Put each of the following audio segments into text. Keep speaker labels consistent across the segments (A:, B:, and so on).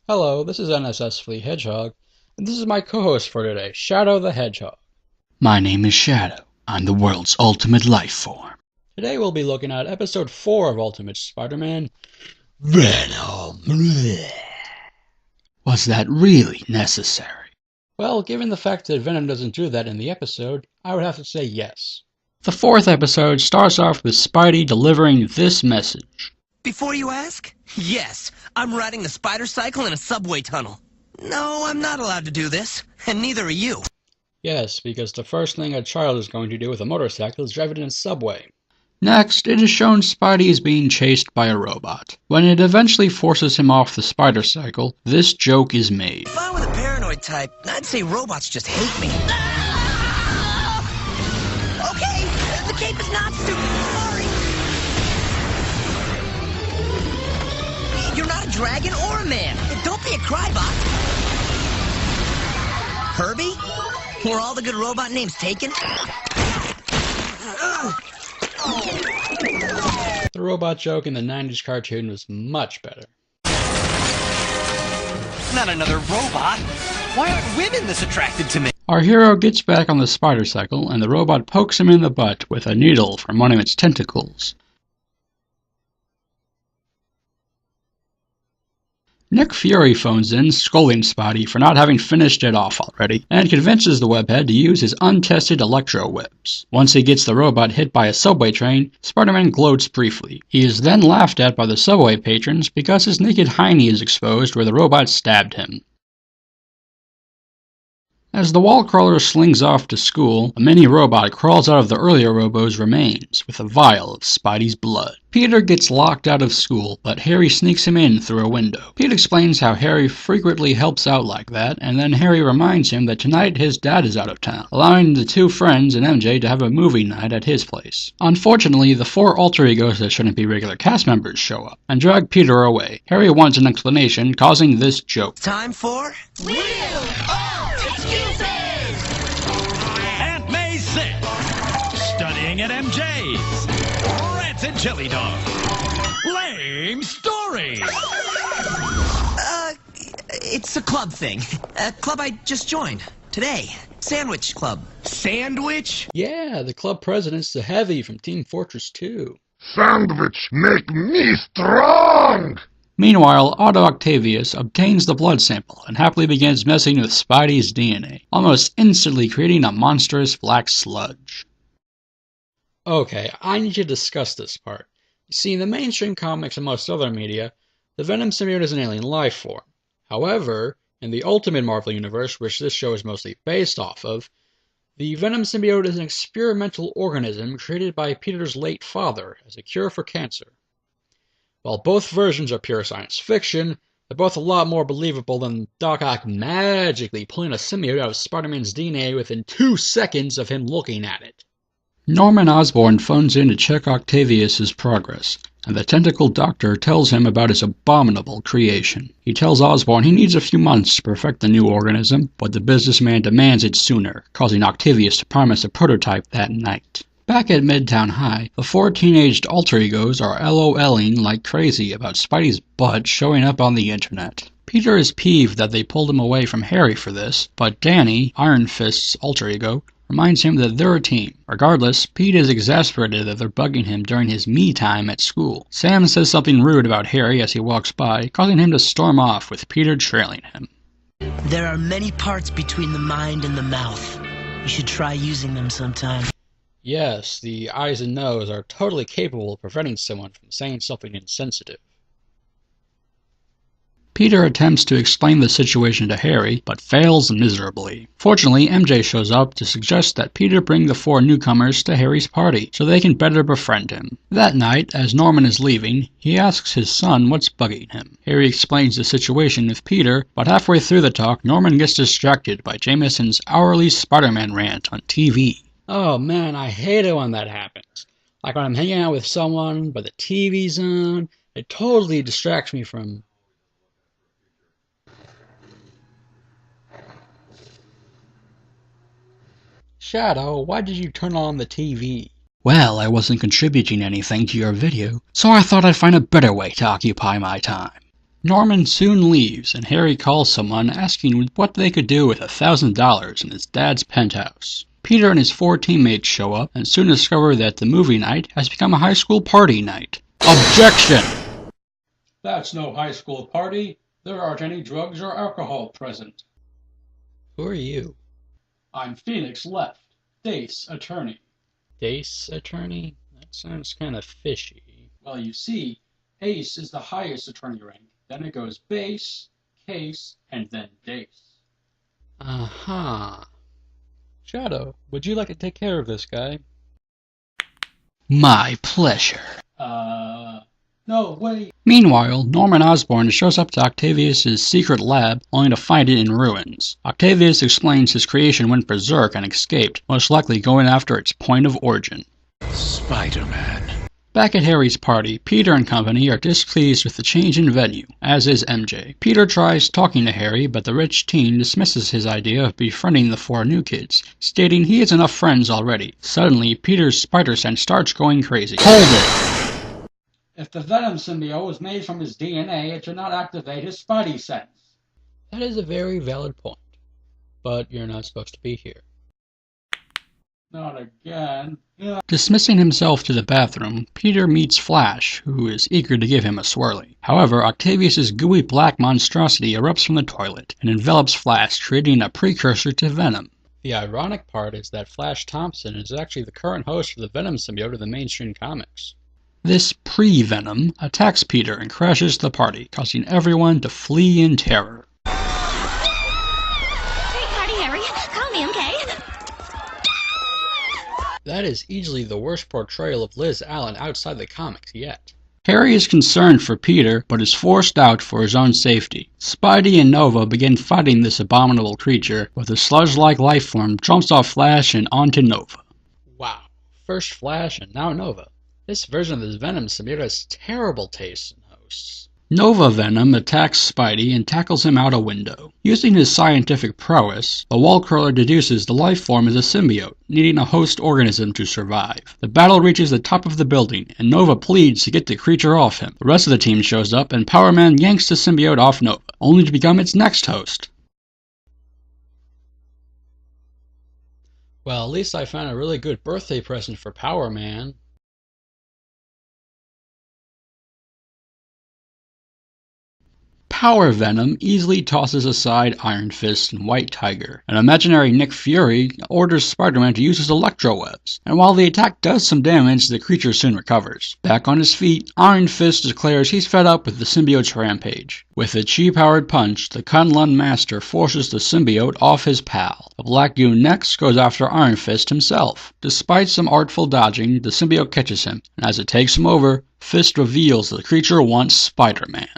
A: Hello, this is NSS Hedgehog, and this is my co-host for today, Shadow the Hedgehog.
B: My name is Shadow. I'm the world's ultimate life form.
A: Today we'll be looking at episode 4 of Ultimate Spider-Man,
B: Venom. Was that really necessary?
A: Well, given the fact that Venom doesn't do that in the episode, I would have to say yes.
B: The fourth episode starts off with Spidey delivering this message.
C: Before you ask? Yes, I'm riding the spider cycle in a subway tunnel. No, I'm not allowed to do this, and neither are you.
A: Yes, because the first thing a child is going to do with a motorcycle is drive it in a subway.
B: Next, it is shown Spidey is being chased by a robot. When it eventually forces him off the spider cycle, this joke is made.
C: If I were the paranoid type, I'd say robots just hate me. Okay, the cape is not stupid. Sorry. You're not a dragon or a man. Don't be a crybot. Herbie? Were all the good robot names taken?
A: The robot joke in the 90s cartoon was much better.
D: Not another robot. Why aren't women this attracted to me?
B: Our hero gets back on the spider cycle, and the robot pokes him in the butt with a needle from one of its tentacles. Nick Fury phones in, scolding Spidey for not having finished it off already, and convinces the webhead to use his untested electro whips. Once he gets the robot hit by a subway train, Spider-Man gloats briefly. He is then laughed at by the subway patrons because his naked hiney is exposed where the robot stabbed him. As the wall crawler slings off to school, a mini robot crawls out of the earlier Robo's remains with a vial of Spidey's blood. Peter gets locked out of school, but Harry sneaks him in through a window. Pete explains how Harry frequently helps out like that, and then Harry reminds him that tonight his dad is out of town, allowing the two friends and MJ to have a movie night at his place. Unfortunately, the four alter egos that shouldn't be regular cast members show up and drag Peter away. Harry wants an explanation, causing this joke.
C: Time for... Wheel of Excuses!
D: Aunt May sick. Studying at MJ's. Rancid chili dog. Lame story.
C: It's a club thing. A club I just joined. Today. Sandwich Club.
D: Sandwich?
A: Yeah, the club president's the Heavy from Team Fortress 2.
E: Sandwich make me strong!
B: Meanwhile, Otto Octavius obtains the blood sample and happily begins messing with Spidey's DNA, almost instantly creating a monstrous black sludge.
A: Okay, I need to discuss this part. You see, in the mainstream comics and most other media, the Venom symbiote is an alien life form. However, in the Ultimate Marvel Universe, which this show is mostly based off of, the Venom symbiote is an experimental organism created by Peter's late father as a cure for cancer. While both versions are pure science fiction, they're both a lot more believable than Doc Ock magically pulling a symbiote out of Spider-Man's DNA within 2 seconds of him looking at it.
B: Norman Osborn phones in to check Octavius's progress, and the tentacle doctor tells him about his abominable creation. He tells Osborn he needs a few months to perfect the new organism, but the businessman demands it sooner, causing Octavius to promise a prototype that night. Back at Midtown High, the four teenaged alter egos are LOLing like crazy about Spidey's butt showing up on the internet. Peter is peeved that they pulled him away from Harry for this, but Danny, Iron Fist's alter ego, reminds him that they're a team. Regardless, Pete is exasperated that they're bugging him during his me time at school. Sam says something rude about Harry as he walks by, causing him to storm off with Peter trailing him.
F: There are many parts between the mind and the mouth. You should try using them sometime.
A: Yes, the eyes and nose are totally capable of preventing someone from saying something insensitive.
B: Peter attempts to explain the situation to Harry, but fails miserably. Fortunately, MJ shows up to suggest that Peter bring the four newcomers to Harry's party, so they can better befriend him. That night, as Norman is leaving, he asks his son what's bugging him. Harry explains the situation with Peter, but halfway through the talk, Norman gets distracted by Jameson's hourly Spider-Man rant on TV.
A: Oh man, I hate it when that happens. Like when I'm hanging out with someone, but the TV's on, it totally distracts me from... Shadow, why did you turn on the TV?
B: Well, I wasn't contributing anything to your video, so I thought I'd find a better way to occupy my time. Norman soon leaves, and Harry calls someone asking what they could do with $1,000 in his dad's penthouse. Peter and his 4 teammates show up and soon discover that the movie night has become a high school party night. Objection!
A: That's no high school party. There aren't any drugs or alcohol present. Who are you? I'm Phoenix Left, Dace Attorney. Dace Attorney? That sounds kind of fishy. Well, you see, Ace is the highest attorney rank. Then it goes Base, Case, and then Dace. Uh-huh. Shadow, would you like to take care of this guy?
B: My pleasure.
A: No, wait.
B: Meanwhile, Norman Osborn shows up to Octavius' secret lab, only to find it in ruins. Octavius explains his creation went berserk and escaped, most likely going after its point of origin.
E: Spider-Man.
B: Back at Harry's party, Peter and company are displeased with the change in venue, as is MJ. Peter tries talking to Harry, but the rich teen dismisses his idea of befriending the 4 new kids, stating he has enough friends already. Suddenly, Peter's spider sense starts going crazy. Hold it!
A: If the Venom symbiote was made from his DNA, it should not activate his spidey sense. That is a very valid point. But you're not supposed to be here. Not again.
B: Dismissing himself to the bathroom, Peter meets Flash, who is eager to give him a swirly. However, Octavius' gooey black monstrosity erupts from the toilet and envelops Flash, creating a precursor to Venom. The ironic part is that Flash Thompson is actually the current host for the Venom symbiote of the mainstream comics. This pre-Venom attacks Peter and crashes the party, causing everyone to flee in terror.
G: Great party, Harry. Call me, okay?
A: That is easily the worst portrayal of Liz Allen outside the comics yet.
B: Harry is concerned for Peter, but is forced out for his own safety. Spidey and Nova begin fighting this abominable creature, but the sludge-like life form jumps off Flash and onto Nova.
A: Wow. First Flash and now Nova. This version of the Venom symbiote has terrible taste in hosts.
B: Nova Venom attacks Spidey and tackles him out a window. Using his scientific prowess, the wall crawler deduces the life form is a symbiote, needing a host organism to survive. The battle reaches the top of the building, and Nova pleads to get the creature off him. The rest of the team shows up, and Power Man yanks the symbiote off Nova, only to become its next host.
A: Well, at least I found a really good birthday present for Power Man.
B: Power Venom easily tosses aside Iron Fist and White Tiger. An imaginary Nick Fury orders Spider-Man to use his electro-webs, and while the attack does some damage, the creature soon recovers. Back on his feet, Iron Fist declares he's fed up with the symbiote's rampage. With a chi-powered punch, the Kunlun Master forces the symbiote off his pal. The Black Goon next goes after Iron Fist himself. Despite some artful dodging, the symbiote catches him, and as it takes him over, Fist reveals the creature wants Spider-Man.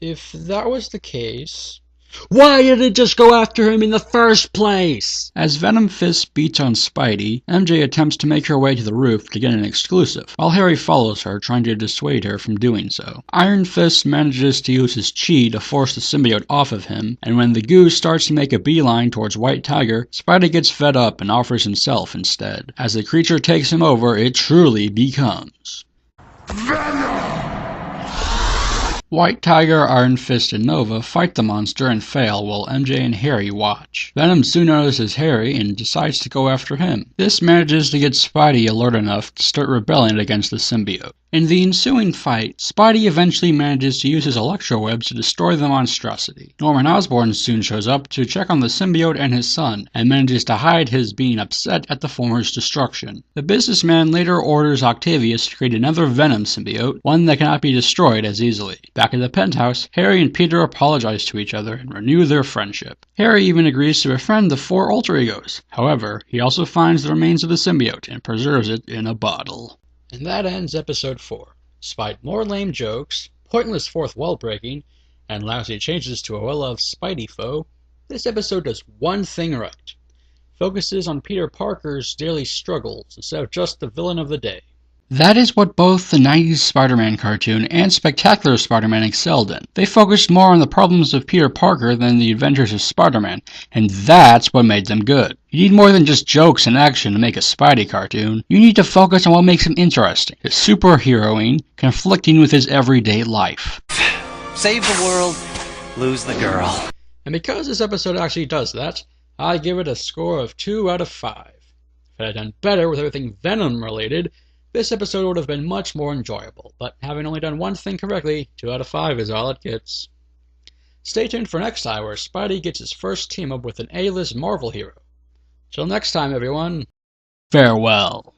A: If that was the case, why did it just go after him in the first place?
B: As Venom Fist beats on Spidey, MJ attempts to make her way to the roof to get an exclusive, while Harry follows her, trying to dissuade her from doing so. Iron Fist manages to use his chi to force the symbiote off of him, and when the goo starts to make a beeline towards White Tiger, Spidey gets fed up and offers himself instead. As the creature takes him over, it truly becomes
E: Venom!
B: White Tiger, Iron Fist, and Nova fight the monster and fail while MJ and Harry watch. Venom soon notices Harry and decides to go after him. This manages to get Spidey alert enough to start rebelling against the symbiote. In the ensuing fight, Spidey eventually manages to use his electrowebs to destroy the monstrosity. Norman Osborn soon shows up to check on the symbiote and his son, and manages to hide his being upset at the former's destruction. The businessman later orders Octavius to create another Venom symbiote, one that cannot be destroyed as easily. Back at the penthouse, Harry and Peter apologize to each other and renew their friendship. Harry even agrees to befriend the 4 alter egos. However, he also finds the remains of the symbiote and preserves it in a bottle.
A: And that ends episode 4. Despite more lame jokes, pointless fourth wall breaking, and lousy changes to a well-loved Spidey foe, this episode does one thing right. Focuses on Peter Parker's daily struggles instead of just the villain of the day.
B: That is what both the 90s Spider-Man cartoon and Spectacular Spider-Man excelled in. They focused more on the problems of Peter Parker than the adventures of Spider-Man, and that's what made them good. You need more than just jokes and action to make a Spidey cartoon. You need to focus on what makes him interesting, his superheroing conflicting with his everyday life.
D: Save the world, lose the girl.
A: And because this episode actually does that, I give it a score of 2 out of 5. If it had done better with everything Venom related, this episode would have been much more enjoyable, but having only done one thing correctly, 2 out of 5 is all it gets. Stay tuned for next time where Spidey gets his first team-up with an A-list Marvel hero. Till next time, everyone.
B: Farewell.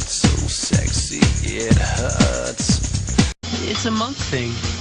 C: So sexy, it hurts. It's a monk thing.